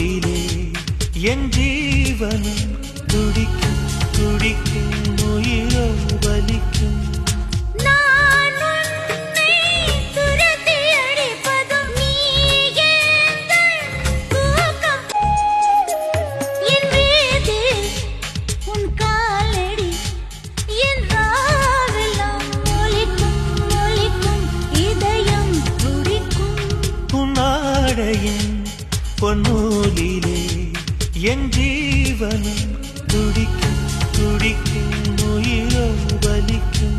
பொன்னூலிலே என் ஜீவனும் துடிக்கும் துடிக்கும் உயிரோ வலிக்கும் பொன்னூலிலே என் ஜீவனும் துடிக்கும் துடிக்கும் உயிரோ வலிக்கும்